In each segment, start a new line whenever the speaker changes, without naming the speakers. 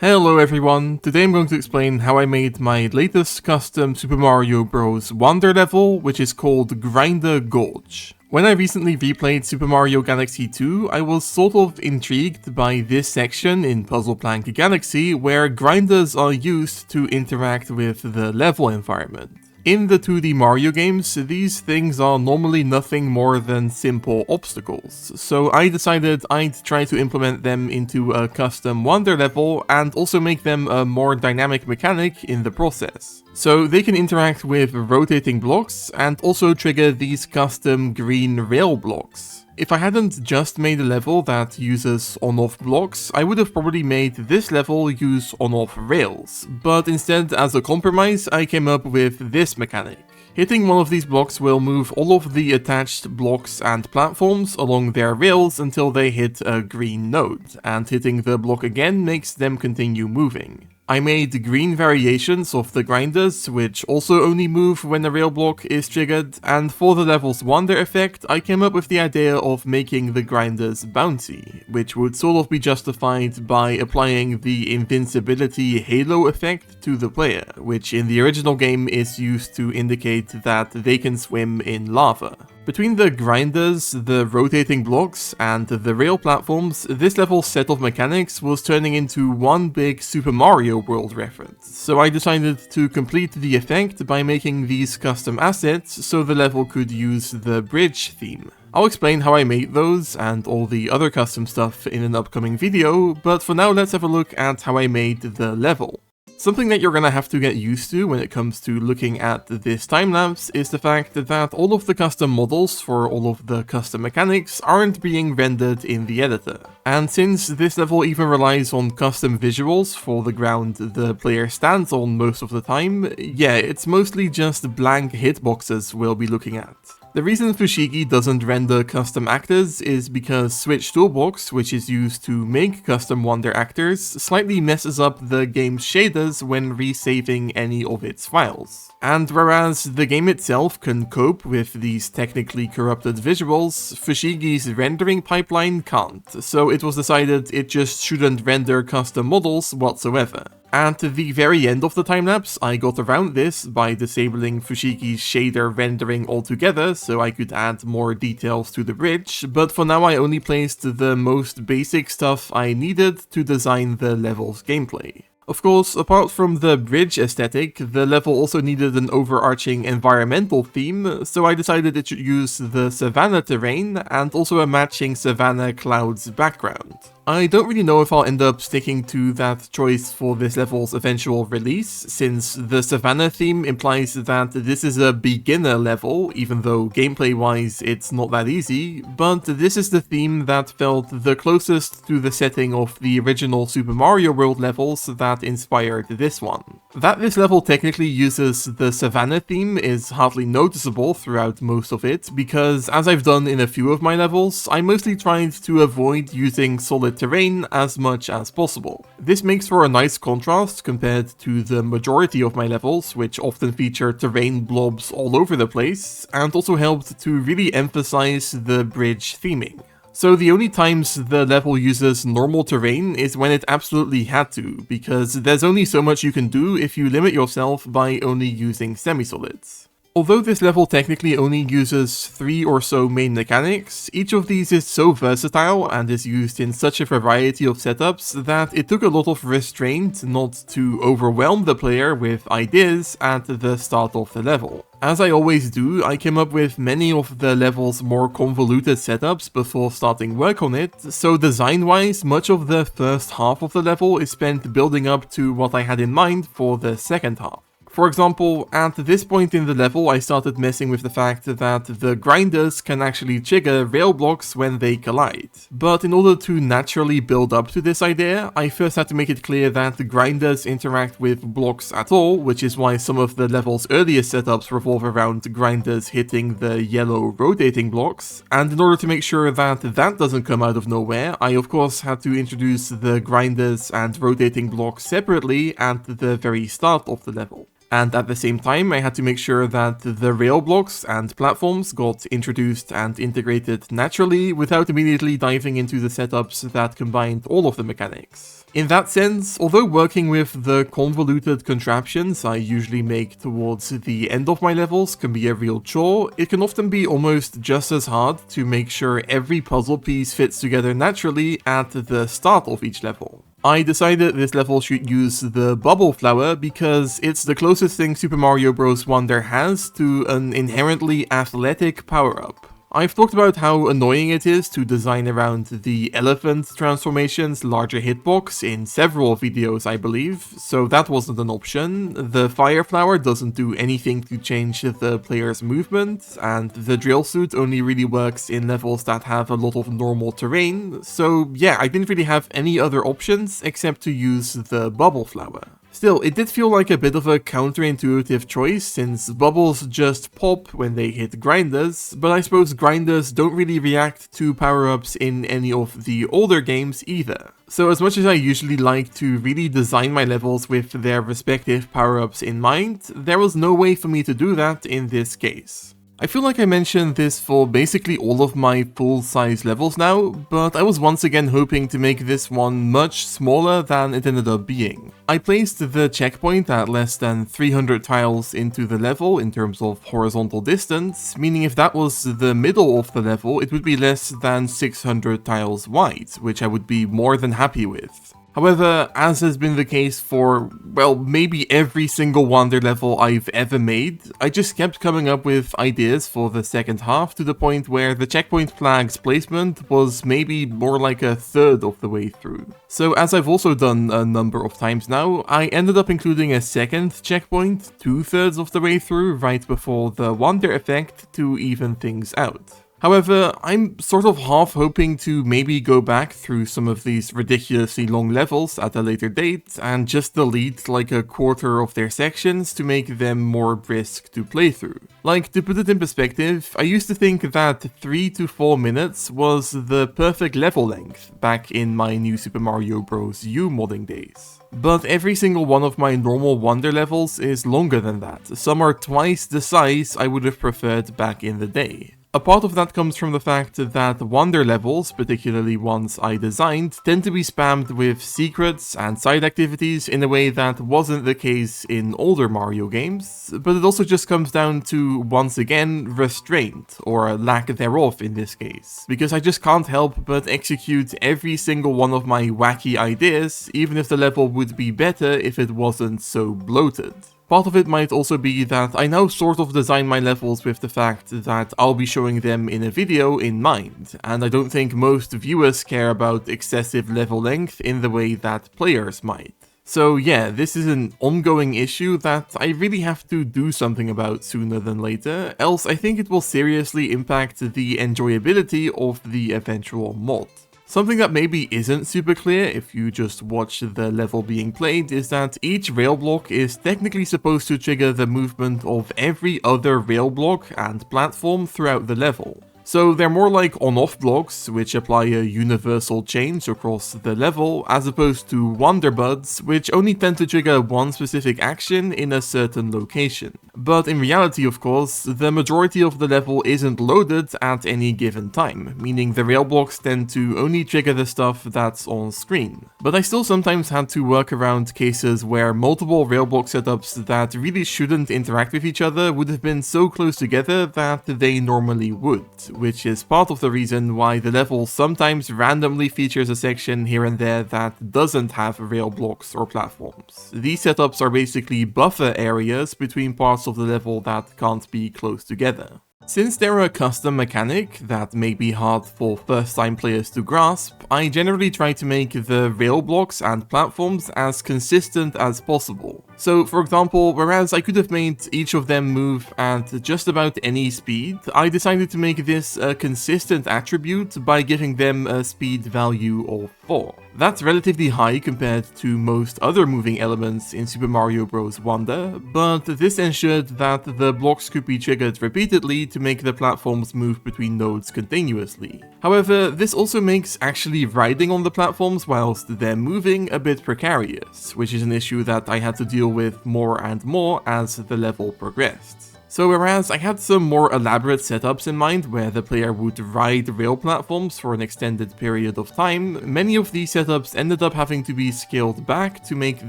Hello everyone, today I'm going to explain how I made my latest custom Super Mario Bros. Wonder level, which is called Grinder Gorge. When I recently replayed Super Mario Galaxy 2, I was sort of intrigued by this section in Puzzle Plank Galaxy where grinders are used to interact with the level environment. In the 2D Mario games, these things are normally nothing more than simple obstacles, so I decided I'd try to implement them into a custom Wonder level and also make them a more dynamic mechanic in the process. So they can interact with rotating blocks and also trigger these custom green rail blocks. If I hadn't just made a level that uses on-off blocks, I would have probably made this level use on-off rails, but instead as a compromise I came up with this mechanic. Hitting one of these blocks will move all of the attached blocks and platforms along their rails until they hit a green node, and hitting the block again makes them continue moving. I made green variations of the grinders, which also only move when a rail block is triggered, and for the level's wonder effect, I came up with the idea of making the grinders bouncy, which would sort of be justified by applying the invincibility halo effect to the player, which in the original game is used to indicate that they can swim in lava. Between the grinders, the rotating blocks, and the rail platforms, this level's set of mechanics was turning into one big Super Mario World reference, so I decided to complete the effect by making these custom assets so the level could use the bridge theme. I'll explain how I made those and all the other custom stuff in an upcoming video, but for now let's have a look at how I made the level. Something that you're gonna have to get used to when it comes to looking at this time-lapse is the fact that all of the custom models for all of the custom mechanics aren't being rendered in the editor. And since this level even relies on custom visuals for the ground the player stands on most of the time, yeah, it's mostly just blank hitboxes we'll be looking at. The reason Fushigi doesn't render custom actors is because Switch Toolbox, which is used to make custom Wonder actors, slightly messes up the game's shaders when resaving any of its files. And whereas the game itself can cope with these technically corrupted visuals, Fushigi's rendering pipeline can't, so it was decided it just shouldn't render custom models whatsoever. At the very end of the time-lapse, I got around this by disabling Fushigi's shader rendering altogether so I could add more details to the bridge, but for now I only placed the most basic stuff I needed to design the level's gameplay. Of course, apart from the bridge aesthetic, the level also needed an overarching environmental theme, so I decided it should use the savanna terrain and also a matching savanna clouds background. I don't really know if I'll end up sticking to that choice for this level's eventual release, since the Savannah theme implies that this is a beginner level, even though gameplay-wise it's not that easy, but this is the theme that felt the closest to the setting of the original Super Mario World levels that inspired this one. That this level technically uses the Savannah theme is hardly noticeable throughout most of it, because as I've done in a few of my levels, I mostly tried to avoid using solid terrain as much as possible. This makes for a nice contrast compared to the majority of my levels, which often feature terrain blobs all over the place, and also helped to really emphasize the bridge theming. So the only times the level uses normal terrain is when it absolutely had to, because there's only so much you can do if you limit yourself by only using semi-solids. Although this level technically only uses 3 or so main mechanics, each of these is so versatile and is used in such a variety of setups that it took a lot of restraint not to overwhelm the player with ideas at the start of the level. As I always do, I came up with many of the level's more convoluted setups before starting work on it, so design-wise, much of the first half of the level is spent building up to what I had in mind for the second half. For example, at this point in the level I started messing with the fact that the grinders can actually trigger rail blocks when they collide. But in order to naturally build up to this idea, I first had to make it clear that the grinders interact with blocks at all, which is why some of the level's earliest setups revolve around grinders hitting the yellow rotating blocks. And in order to make sure that that doesn't come out of nowhere, I of course had to introduce the grinders and rotating blocks separately at the very start of the level. And at the same time, I had to make sure that the rail blocks and platforms got introduced and integrated naturally without immediately diving into the setups that combined all of the mechanics. In that sense, although working with the convoluted contraptions I usually make towards the end of my levels can be a real chore, it can often be almost just as hard to make sure every puzzle piece fits together naturally at the start of each level. I decided this level should use the Bubble Flower because it's the closest thing Super Mario Bros. Wonder has to an inherently athletic power-up. I've talked about how annoying it is to design around the elephant transformation's larger hitbox in several videos, I believe, so that wasn't an option. The Fire Flower doesn't do anything to change the player's movement, and the drill suit only really works in levels that have a lot of normal terrain, so yeah, I didn't really have any other options except to use the Bubble Flower. Still, it did feel like a bit of a counterintuitive choice since bubbles just pop when they hit grinders, but I suppose grinders don't really react to power-ups in any of the older games either. So as much as I usually like to really design my levels with their respective power-ups in mind, there was no way for me to do that in this case. I feel like I mentioned this for basically all of my full-size levels now, but I was once again hoping to make this one much smaller than it ended up being. I placed the checkpoint at less than 300 tiles into the level in terms of horizontal distance, meaning if that was the middle of the level, it would be less than 600 tiles wide, which I would be more than happy with. However, as has been the case for, well, maybe every single Wonder level I've ever made, I just kept coming up with ideas for the second half to the point where the checkpoint flag's placement was maybe more like a third of the way through. So as I've also done a number of times now, I ended up including a second checkpoint 2/3 of the way through right before the Wonder effect to even things out. However, I'm sort of half hoping to maybe go back through some of these ridiculously long levels at a later date and just delete like a quarter of their sections to make them more brisk to play through. Like, to put it in perspective, I used to think that 3 to 4 minutes was the perfect level length back in my new Super Mario Bros. U modding days. But every single one of my normal Wonder levels is longer than that. Some are twice the size I would have preferred back in the day. A part of that comes from the fact that Wonder levels, particularly ones I designed, tend to be spammed with secrets and side activities in a way that wasn't the case in older Mario games, but it also just comes down to, once again, restraint, or a lack thereof in this case, because I just can't help but execute every single one of my wacky ideas, even if the level would be better if it wasn't so bloated. Part of it might also be that I now sort of design my levels with the fact that I'll be showing them in a video in mind, and I don't think most viewers care about excessive level length in the way that players might. So yeah, this is an ongoing issue that I really have to do something about sooner than later, else I think it will seriously impact the enjoyability of the eventual mod. Something that maybe isn't super clear if you just watch the level being played is that each rail block is technically supposed to trigger the movement of every other rail block and platform throughout the level. So they're more like on-off blocks, which apply a universal change across the level, as opposed to Wonder Buds, which only tend to trigger one specific action in a certain location. But in reality, of course, the majority of the level isn't loaded at any given time, meaning the rail blocks tend to only trigger the stuff that's on screen. But I still sometimes had to work around cases where multiple rail block setups that really shouldn't interact with each other would have been so close together that they normally would, which is part of the reason why the level sometimes randomly features a section here and there that doesn't have rail blocks or platforms. These setups are basically buffer areas between parts of the level that can't be close together. Since they're a custom mechanic that may be hard for first-time players to grasp, I generally try to make the rail blocks and platforms as consistent as possible. So, for example, whereas I could have made each of them move at just about any speed, I decided to make this a consistent attribute by giving them a speed value of 4. That's relatively high compared to most other moving elements in Super Mario Bros. Wonder, but this ensured that the blocks could be triggered repeatedly to make the platforms move between nodes continuously. However, this also makes actually riding on the platforms whilst they're moving a bit precarious, which is an issue that I had to deal with more and more as the level progressed. So whereas I had some more elaborate setups in mind where the player would ride rail platforms for an extended period of time, many of these setups ended up having to be scaled back to make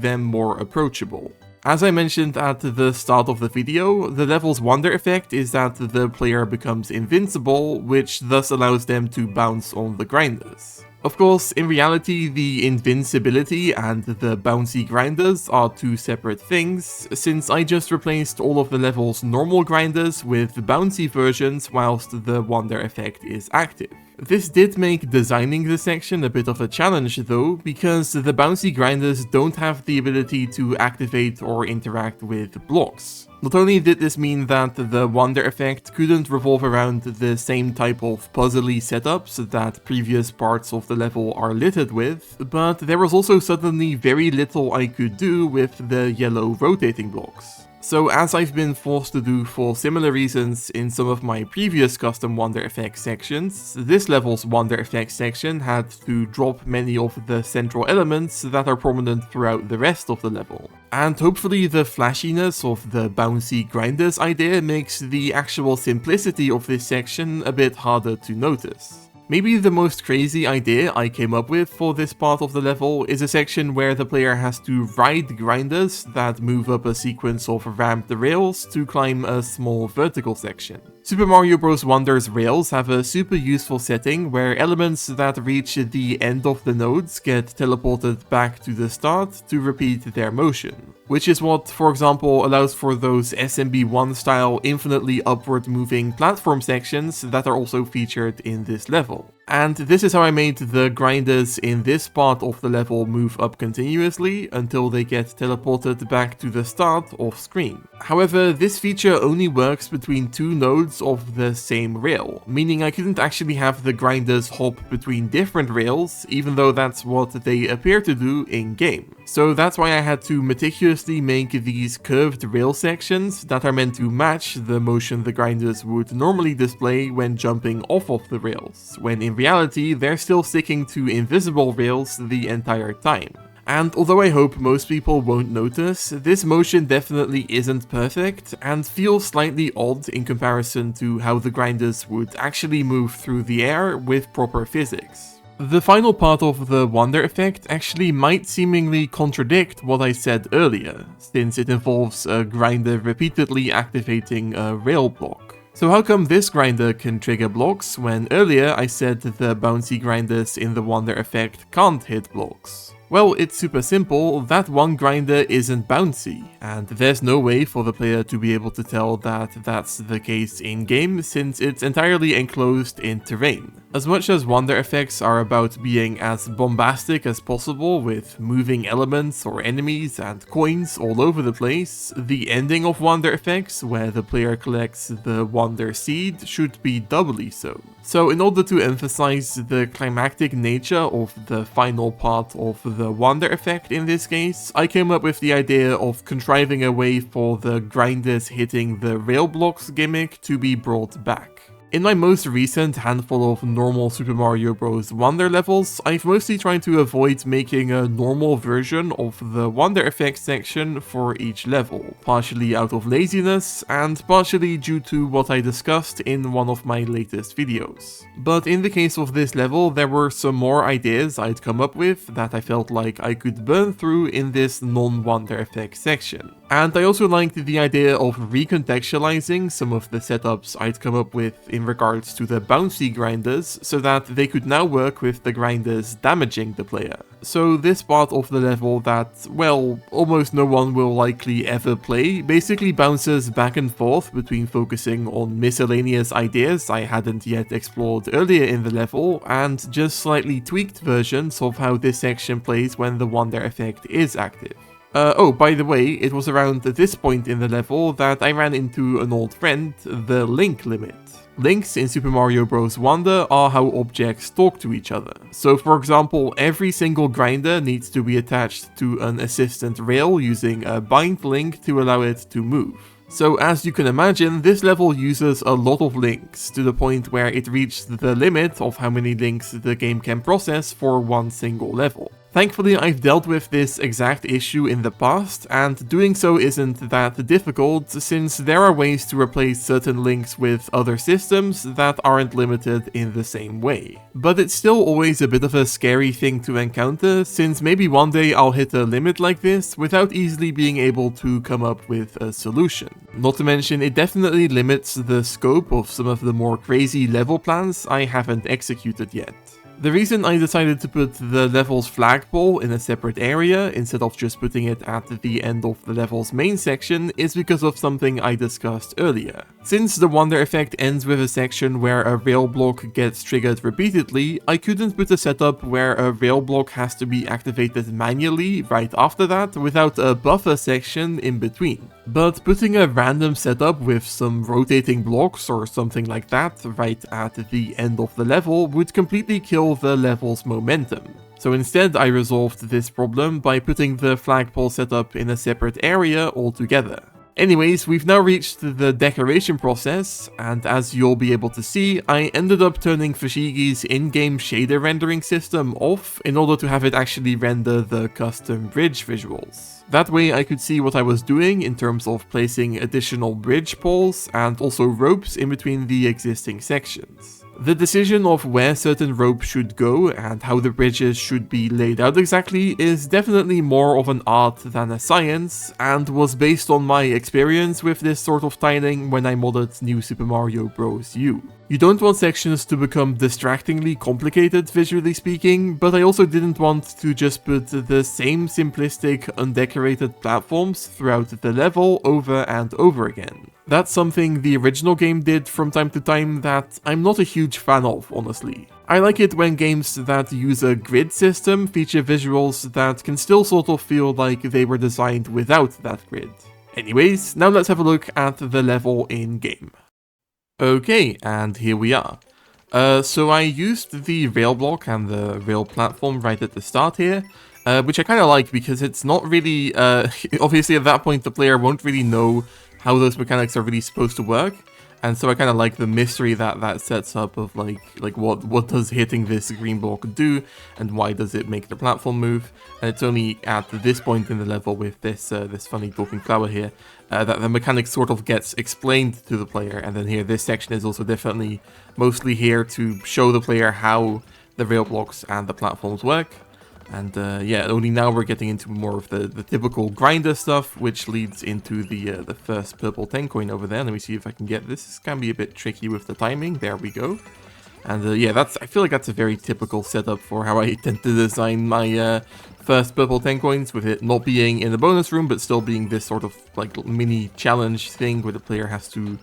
them more approachable. As I mentioned at the start of the video, the level's wonder effect is that the player becomes invincible, which thus allows them to bounce on the grinders. Of course, in reality, the invincibility and the bouncy grinders are two separate things, since I just replaced all of the level's normal grinders with bouncy versions whilst the wonder effect is active. This did make designing this section a bit of a challenge though, because the bouncy grinders don't have the ability to activate or interact with blocks. Not only did this mean that the wonder effect couldn't revolve around the same type of puzzly setups that previous parts of the level are littered with, but there was also suddenly very little I could do with the yellow rotating blocks. So as I've been forced to do for similar reasons in some of my previous custom Wonder Effects sections, this level's Wonder Effects section had to drop many of the central elements that are prominent throughout the rest of the level. And hopefully the flashiness of the bouncy grinders idea makes the actual simplicity of this section a bit harder to notice. Maybe the most crazy idea I came up with for this part of the level is a section where the player has to ride grinders that move up a sequence of ramped rails to climb a small vertical section. Super Mario Bros. Wonder's rails have a super useful setting where elements that reach the end of the nodes get teleported back to the start to repeat their motion, which is what, for example, allows for those SMB1 style infinitely upward moving platform sections that are also featured in this level. And this is how I made the grinders in this part of the level move up continuously until they get teleported back to the start off screen. However, this feature only works between two nodes of the same rail, meaning I couldn't actually have the grinders hop between different rails, even though that's what they appear to do in-game. So that's why I had to meticulously make these curved rail sections that are meant to match the motion the grinders would normally display when jumping off of the rails, when in reality they're still sticking to invisible rails the entire time. And although I hope most people won't notice, this motion definitely isn't perfect and feels slightly odd in comparison to how the grinders would actually move through the air with proper physics. The final part of the wonder effect actually might seemingly contradict what I said earlier, since it involves a grinder repeatedly activating a rail block. So how come this grinder can trigger blocks when earlier I said the bouncy grinders in the wonder effect can't hit blocks? Well, it's super simple, that one grinder isn't bouncy, and there's no way for the player to be able to tell that that's the case in-game since it's entirely enclosed in terrain. As much as wonder effects are about being as bombastic as possible with moving elements or enemies and coins all over the place, the ending of wonder effects, where the player collects the wonder seed, should be doubly so. So in order to emphasize the climactic nature of the final part of the wonder effect in this case, I came up with the idea of contriving a way for the grinders hitting the rail blocks gimmick to be brought back. In my most recent handful of normal Super Mario Bros. Wonder levels, I've mostly tried to avoid making a normal version of the Wonder Effects section for each level, partially out of laziness and partially due to what I discussed in one of my latest videos. But in the case of this level, there were some more ideas I'd come up with that I felt like I could burn through in this non-Wonder Effects section. And I also liked the idea of recontextualizing some of the setups I'd come up with in regards to the bouncy grinders, so that they could now work with the grinders damaging the player. So this part of the level that, well, almost no one will likely ever play, basically bounces back and forth between focusing on miscellaneous ideas I hadn't yet explored earlier in the level, and just slightly tweaked versions of how this section plays when the wonder effect is active. Oh, by the way, it was around this point in the level that I ran into an old friend, the link limit. Links in Super Mario Bros. Wonder are how objects talk to each other. So for example, every single grinder needs to be attached to an assistant rail using a bind link to allow it to move. So as you can imagine, this level uses a lot of links, to the point where it reached the limit of how many links the game can process for one single level. Thankfully, I've dealt with this exact issue in the past, and doing so isn't that difficult, since there are ways to replace certain links with other systems that aren't limited in the same way. But it's still always a bit of a scary thing to encounter, since maybe one day I'll hit a limit like this without easily being able to come up with a solution. Not to mention, it definitely limits the scope of some of the more crazy level plans I haven't executed yet. The reason I decided to put the level's flagpole in a separate area instead of just putting it at the end of the level's main section is because of something I discussed earlier. Since the Wonder effect ends with a section where a rail block gets triggered repeatedly, I couldn't put a setup where a rail block has to be activated manually right after that without a buffer section in between. But putting a random setup with some rotating blocks or something like that right at the end of the level would completely kill the level's momentum. So instead I resolved this problem by putting the flagpole setup in a separate area altogether. Anyways, we've now reached the decoration process, and as you'll be able to see, I ended up turning Fushigi's in-game shader rendering system off in order to have it actually render the custom bridge visuals. That way I could see what I was doing in terms of placing additional bridge poles and also ropes in between the existing sections. The decision of where certain ropes should go and how the bridges should be laid out exactly is definitely more of an art than a science, and was based on my experience with this sort of tiling when I modded New Super Mario Bros. U. You don't want sections to become distractingly complicated visually speaking, but I also didn't want to just put the same simplistic, undecorated platforms throughout the level over and over again. That's something the original game did from time to time that I'm not a huge fan of, honestly. I like it when games that use a grid system feature visuals that can still sort of feel like they were designed without that grid. Anyways, now let's have a look at the level in-game. Okay, and here we are. So I used the rail block and the rail platform right at the start here, which I kind of like because it's not really, obviously at that point the player won't really know how those mechanics are really supposed to work, and so I kind of like the mystery that sets up of like what does hitting this green block do, and why does it make the platform move. And it's only at this point in the level with this this funny talking flower here that the mechanics sort of gets explained to the player. And then here, this section is also definitely mostly here to show the player how the rail blocks and the platforms work. And yeah, only now we're getting into more of the typical grinder stuff, which leads into the first purple 10 coin over there. Let me see if I can get this. This can be a bit tricky with the timing. There we go. And yeah, I feel like that's a very typical setup for how I tend to design my first purple 10 coins, with it not being in the bonus room, but still being this sort of like mini challenge thing where the player has to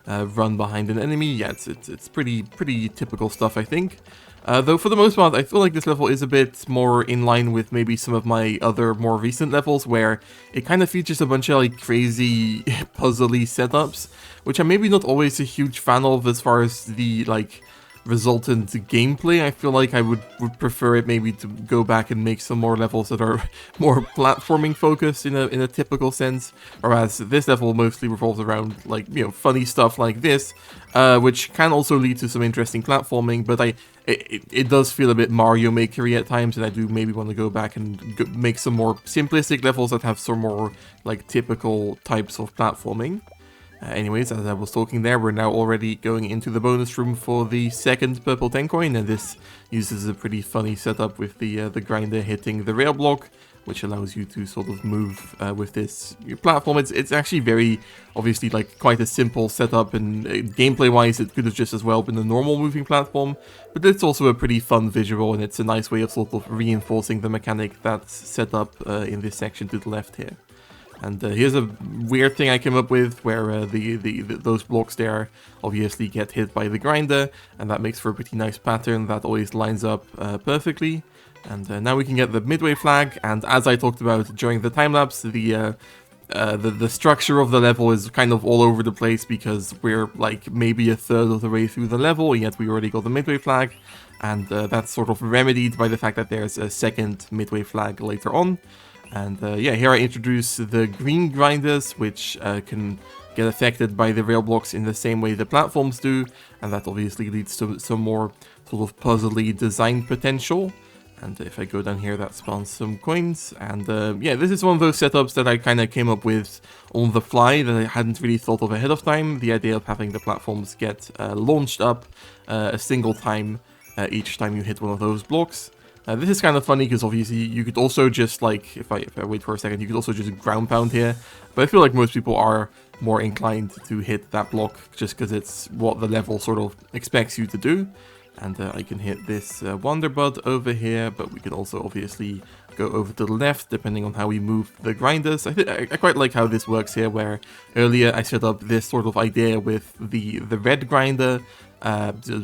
run behind an enemy. Yeah, it's pretty typical stuff, I think. Though for the most part, I feel like this level is a bit more in line with maybe some of my other more recent levels, where it kind of features a bunch of like crazy puzzly setups, which I'm maybe not always a huge fan of as far as the like resultant gameplay. I feel like I would prefer it maybe to go back and make some more levels that are more platforming focused in a typical sense, whereas this level mostly revolves around like, you know, funny stuff like this, which can also lead to some interesting platforming, but it does feel a bit Mario Maker-y at times, and I do maybe want to go back and make some more simplistic levels that have some more like typical types of platforming. Anyways, as I was talking there, we're now already going into the bonus room for the second purple 10 coin, and this uses a pretty funny setup with the grinder hitting the rail block, which allows you to sort of move with this platform. It's actually very, obviously, like quite a simple setup, and gameplay-wise it could have just as well been a normal moving platform, but it's also a pretty fun visual, and it's a nice way of sort of reinforcing the mechanic that's set up in this section to the left here. And here's a weird thing I came up with, where those blocks there obviously get hit by the grinder, and that makes for a pretty nice pattern that always lines up perfectly. And now we can get the midway flag, and as I talked about during the time-lapse, the structure of the level is kind of all over the place because we're like maybe a third of the way through the level, yet we already got the midway flag, and that's sort of remedied by the fact that there's a second midway flag later on. And yeah, here I introduce the green grinders, which can get affected by the rail blocks in the same way the platforms do, and that obviously leads to some more sort of puzzly design potential. And if I go down here, that spawns some coins. And yeah, this is one of those setups that I kind of came up with on the fly that I hadn't really thought of ahead of time. The idea of having the platforms get launched up a single time each time you hit one of those blocks. This is kind of funny because obviously you could also just like, if I wait for a second, you could also just ground pound here. But I feel like most people are more inclined to hit that block just because it's what the level sort of expects you to do. And I can hit this Wonderbud over here, but we can also obviously go over to the left depending on how we move the grinders. I quite like how this works here, where earlier I set up this sort of idea with the red grinder,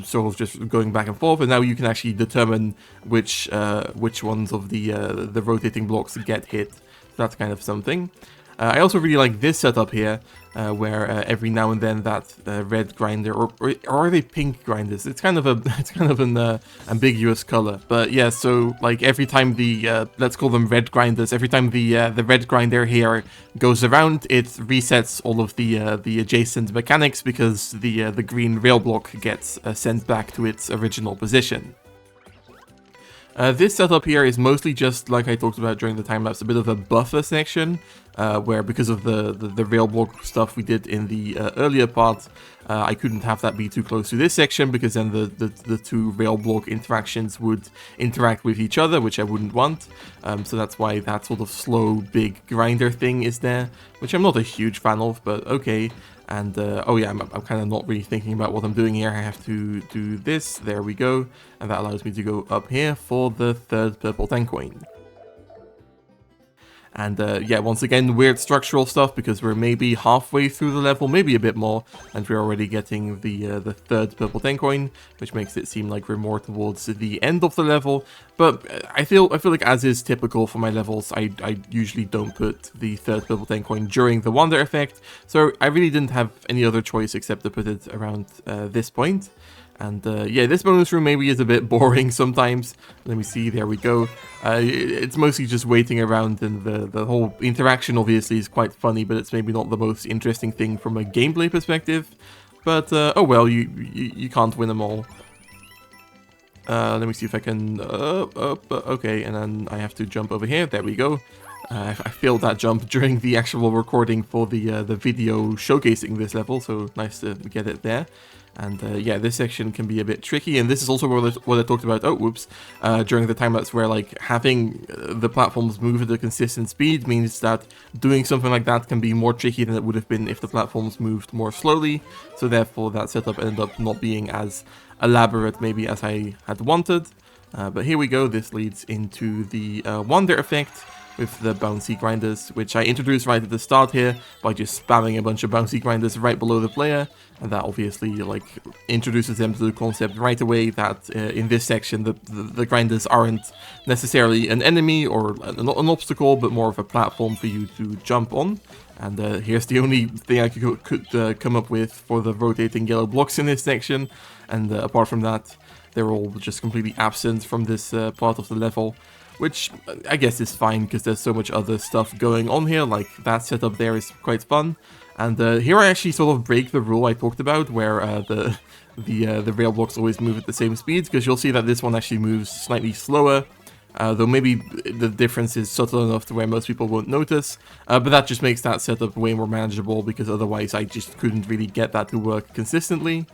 sort of just going back and forth, and now you can actually determine which ones of the rotating blocks get hit. That's kind of something. I also really like this setup here, where every now and then that red grinder, or are they pink grinders? It's kind of an ambiguous color. But yeah, so like every time the let's call them red grinders, every time the red grinder here goes around, it resets all of the adjacent mechanics because the green rail block gets sent back to its original position. This setup here is mostly just, like I talked about during the time-lapse, a bit of a buffer section, where because of the rail block stuff we did in the earlier part, I couldn't have that be too close to this section, because then the two rail block interactions would interact with each other, which I wouldn't want. So that's why that sort of slow, big grinder thing is there, which I'm not a huge fan of, but okay. And, oh yeah, I'm kind of not really thinking about what I'm doing here. I have to do this, there we go, and that allows me to go up here for the third purple 10 coin. And yeah, once again, weird structural stuff because we're maybe halfway through the level, maybe a bit more, and we're already getting the third purple 10 coin, which makes it seem like we're more towards the end of the level. But I feel like, as is typical for my levels, I usually don't put the third purple 10 coin during the wonder effect, so I really didn't have any other choice except to put it around this point. And yeah, this bonus room maybe is a bit boring sometimes. Let me see, there we go. It's mostly just waiting around, and the whole interaction obviously is quite funny, but it's maybe not the most interesting thing from a gameplay perspective. But oh well, you can't win them all. Let me see if I can, okay, and then I have to jump over here, there we go. I failed that jump during the actual recording for the video showcasing this level, so nice to get it there. And yeah, this section can be a bit tricky, and this is also what I talked about, oh whoops, during the time-lapse, where like having the platforms move at a consistent speed means that doing something like that can be more tricky than it would have been if the platforms moved more slowly, so therefore that setup ended up not being as elaborate maybe as I had wanted. But here we go, this leads into the wonder effect with the bouncy grinders, which I introduced right at the start here by just spamming a bunch of bouncy grinders right below the player, and that obviously like introduces them to the concept right away that in this section the grinders aren't necessarily an enemy or an obstacle, but more of a platform for you to jump on. And here's the only thing I could come up with for the rotating yellow blocks in this section, and apart from that, they're all just completely absent from this part of the level. Which I guess is fine because there's so much other stuff going on here, like that setup there is quite fun. And here I actually sort of break the rule I talked about, where the rail blocks always move at the same speeds, because you'll see that this one actually moves slightly slower, though maybe the difference is subtle enough to where most people won't notice, but that just makes that setup way more manageable, because otherwise I just couldn't really get that to work consistently.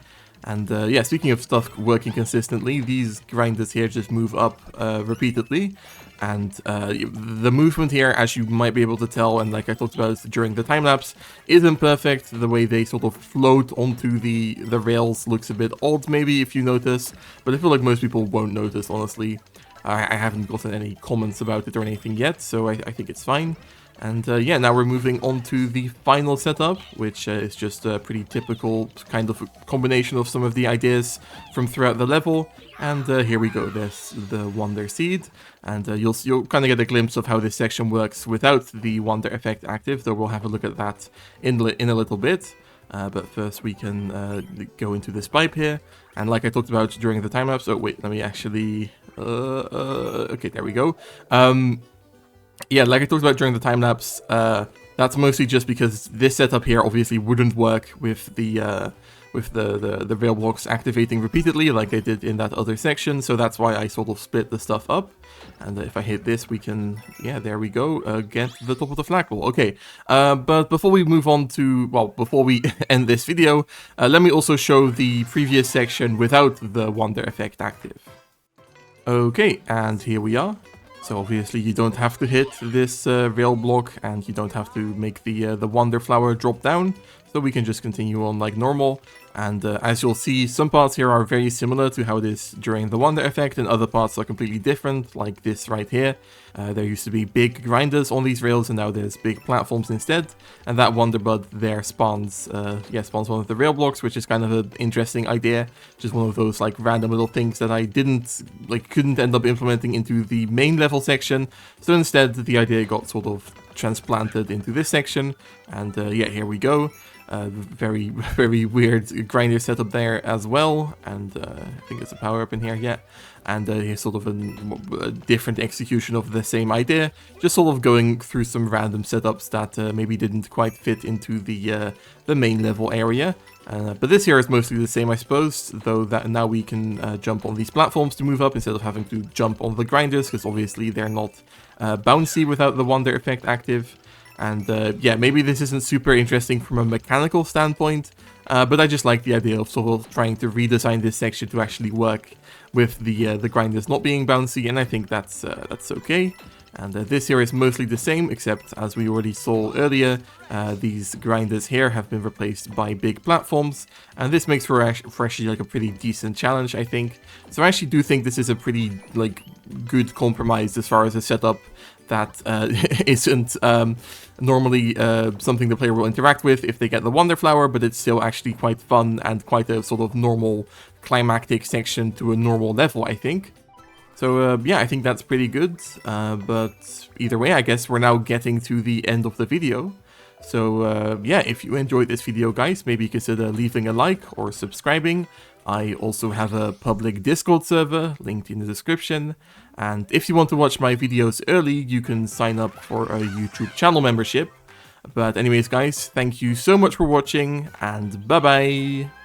And yeah, speaking of stuff working consistently, these grinders here just move up repeatedly, and the movement here, as you might be able to tell, and like I talked about during the time-lapse, isn't perfect. The way they sort of float onto the rails looks a bit odd maybe if you notice, but I feel like most people won't notice, honestly. I haven't gotten any comments about it or anything yet, so I think it's fine. And yeah, now we're moving on to the final setup, which is just a pretty typical kind of combination of some of the ideas from throughout the level. And here we go, there's the Wonder Seed, and you'll kind of get a glimpse of how this section works without the Wonder effect active, though we'll have a look at that in a little bit. But first we can go into this pipe here, and like I talked about during the time-lapse, oh wait, let me actually, okay, there we go. Yeah, like I talked about during the time-lapse, that's mostly just because this setup here obviously wouldn't work with the rail blocks activating repeatedly like they did in that other section, so that's why I sort of split the stuff up. And if I hit this, we can, yeah, there we go, get the top of the flagpole. Okay, but before we move on to, well, before we end this video, let me also show the previous section without the Wonder effect active. Okay, and here we are. So obviously you don't have to hit this rail block, and you don't have to make the Wonder Flower drop down, so we can just continue on like normal. And as you'll see, some parts here are very similar to how it is during the Wonder effect, and other parts are completely different, like this right here. There used to be big grinders on these rails, and now there's big platforms instead. And that Wonder Bud there spawns one of the rail blocks, which is kind of an interesting idea. Just one of those like random little things that I couldn't end up implementing into the main level section. So instead, the idea got sort of transplanted into this section. And yeah, here we go. Very, very weird grinder setup there as well, and I think there's a power-up in here, yeah. And here's sort of a different execution of the same idea, just sort of going through some random setups that maybe didn't quite fit into the main level area. But this here is mostly the same, I suppose, though that now we can jump on these platforms to move up instead of having to jump on the grinders, because obviously they're not bouncy without the Wonder effect active. And yeah, maybe this isn't super interesting from a mechanical standpoint, but I just like the idea of sort of trying to redesign this section to actually work with the grinders not being bouncy, and I think that's okay. And this here is mostly the same, except as we already saw earlier, these grinders here have been replaced by big platforms, and this makes for actually like a pretty decent challenge, I think. So I actually do think this is a pretty like good compromise as far as a setup that isn't normally something the player will interact with if they get the Wonder Flower, but it's still actually quite fun and quite a sort of normal climactic section to a normal level, I think. So yeah, I think that's pretty good, but either way, I guess we're now getting to the end of the video. So yeah, if you enjoyed this video, guys, maybe consider leaving a like or subscribing. I also have a public Discord server, linked in the description, and if you want to watch my videos early, you can sign up for a YouTube channel membership. But anyways, guys, thank you so much for watching, and bye-bye!